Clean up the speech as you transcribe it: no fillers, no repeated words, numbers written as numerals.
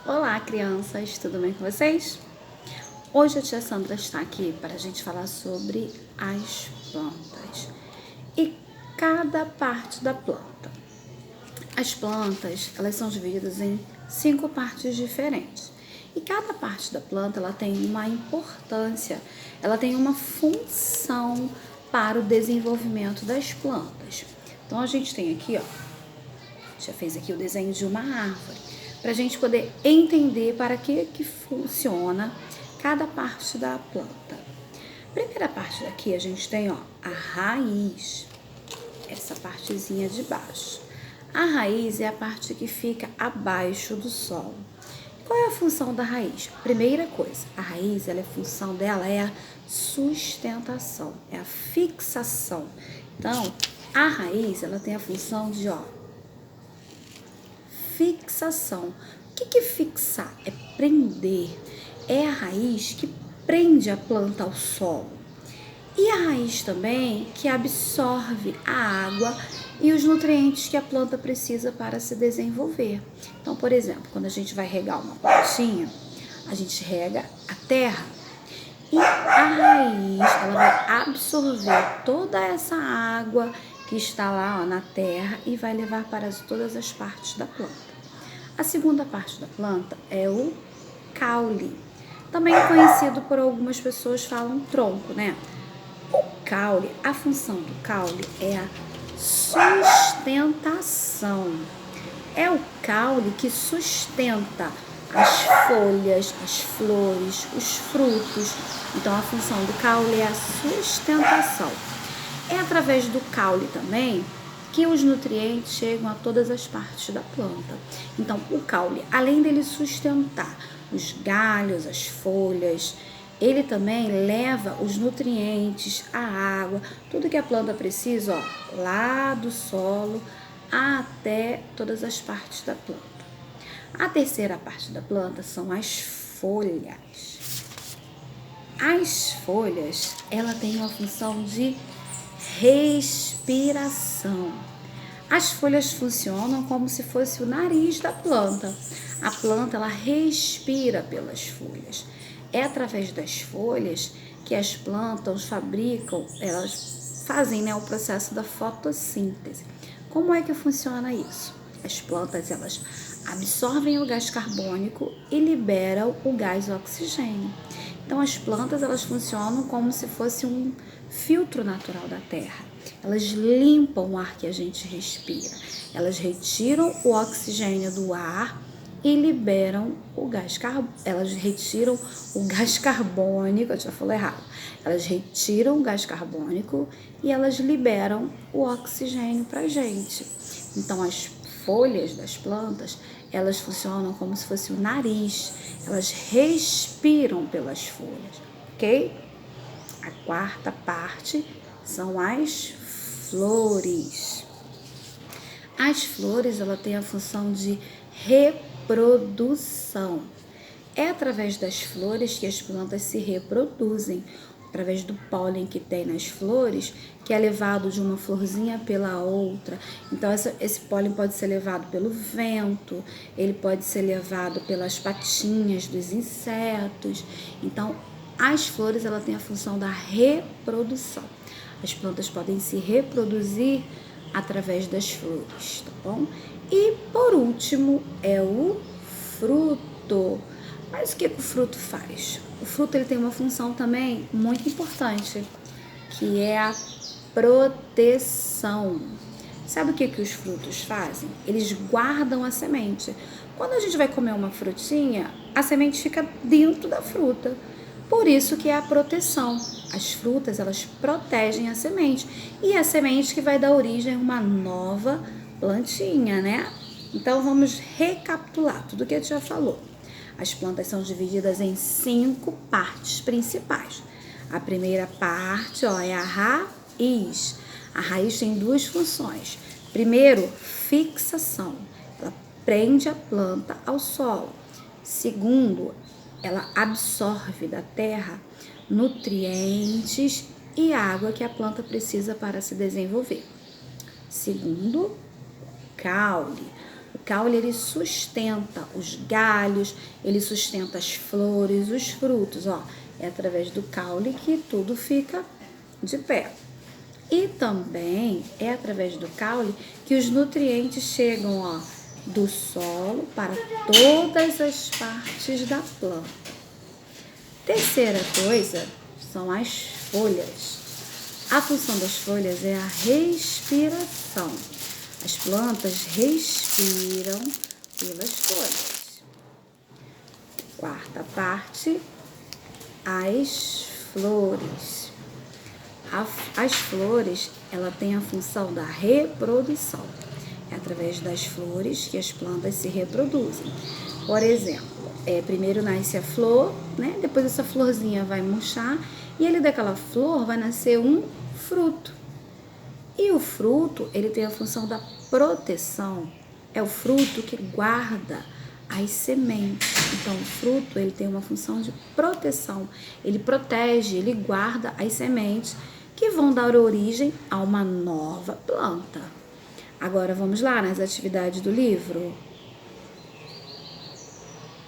Olá, crianças, tudo bem com vocês? Hoje a tia Sandra está aqui para a gente falar sobre as plantas e cada parte da planta. As plantas, elas são divididas em 5 partes diferentes e cada parte da planta ela tem uma importância, ela tem uma função para o desenvolvimento das plantas. Então a gente tem aqui, já fez aqui o desenho de uma árvore, para a gente poder entender para que funciona cada parte da planta. Primeira parte daqui a gente tem a raiz, essa partezinha de baixo. A raiz é a parte que fica abaixo do solo. Qual é a função da raiz? Primeira coisa, a raiz, a função dela é a sustentação, é a fixação. Então, a raiz, ela tem a função de, fixação. O que é fixar? É prender. É a raiz que prende a planta ao solo. E a raiz também que absorve a água e os nutrientes que a planta precisa para se desenvolver. Então, por exemplo, quando a gente vai regar uma plantinha, a gente rega a terra. E a raiz, ela vai absorver toda essa água que está lá na terra e vai levar para todas as partes da planta. A segunda parte da planta é o caule, também conhecido por algumas pessoas falam tronco, né? O caule, a função do caule é a sustentação. É o caule que sustenta as folhas, as flores, os frutos. Então, a função do caule é a sustentação. É através do caule também que os nutrientes chegam a todas as partes da planta. Então, o caule, além dele sustentar os galhos, as folhas, ele também leva os nutrientes, a água, tudo que a planta precisa, lá do solo até todas as partes da planta. A terceira parte da planta são as folhas. As folhas, ela tem uma função de respiração. As folhas funcionam como se fosse o nariz da planta. A planta, ela respira pelas folhas. É através das folhas que as plantas fabricam, elas fazem, o processo da fotossíntese. Como é que funciona isso? As plantas, elas absorvem o gás carbônico e liberam o gás oxigênio. Então, as plantas, elas funcionam como se fosse um filtro natural da terra. Elas limpam o ar que a gente respira. Elas retiram o oxigênio do ar e liberam o gás carbônico. Elas retiram o gás carbônico, eu já falei errado. Elas retiram o gás carbônico e elas liberam o oxigênio para a gente. Então, as folhas das plantas, elas funcionam como se fosse o nariz. Elas respiram pelas folhas, ok? A quarta parte são as flores. As flores, ela tem a função de reprodução. É através das flores que as plantas se reproduzem, através do pólen que tem nas flores, que é levado de uma florzinha pela outra. Então, esse pólen pode ser levado pelo vento, ele pode ser levado pelas patinhas dos insetos. Então, as flores, ela tem a função da reprodução. As plantas podem se reproduzir através das flores, tá bom? E, por último, é o fruto. Mas o que o fruto faz? O fruto, ele tem uma função também muito importante, que é a proteção. Sabe o que os frutos fazem? Eles guardam a semente. Quando a gente vai comer uma frutinha, a semente fica dentro da fruta. Por isso que é a proteção. As frutas, elas protegem a semente. E é a semente que vai dar origem a uma nova plantinha, né? Então, vamos recapitular tudo que a gente já falou. As plantas são divididas em 5 partes principais. A primeira parte, é a raiz. A raiz tem 2 funções. Primeiro, fixação. Ela prende a planta ao solo. Segundo, ela absorve da terra nutrientes e água que a planta precisa para se desenvolver. Segundo, caule. O caule ele sustenta os galhos, ele sustenta as flores, os frutos, ó. É através do caule que tudo fica de pé. E também é através do caule que os nutrientes chegam, ó, do solo para todas as partes da planta. Terceira coisa são as folhas. A função das folhas é a respiração. As plantas respiram pelas folhas. Quarta parte, as flores. As flores, ela tem a função da reprodução. É através das flores que as plantas se reproduzem. Por exemplo, primeiro nasce a flor, né? Depois essa florzinha vai murchar e ali daquela flor vai nascer um fruto. E o fruto, ele tem a função da proteção. É o fruto que guarda as sementes. Então, o fruto, ele tem uma função de proteção. Ele protege, ele guarda as sementes que vão dar origem a uma nova planta. Agora, vamos lá nas atividades do livro?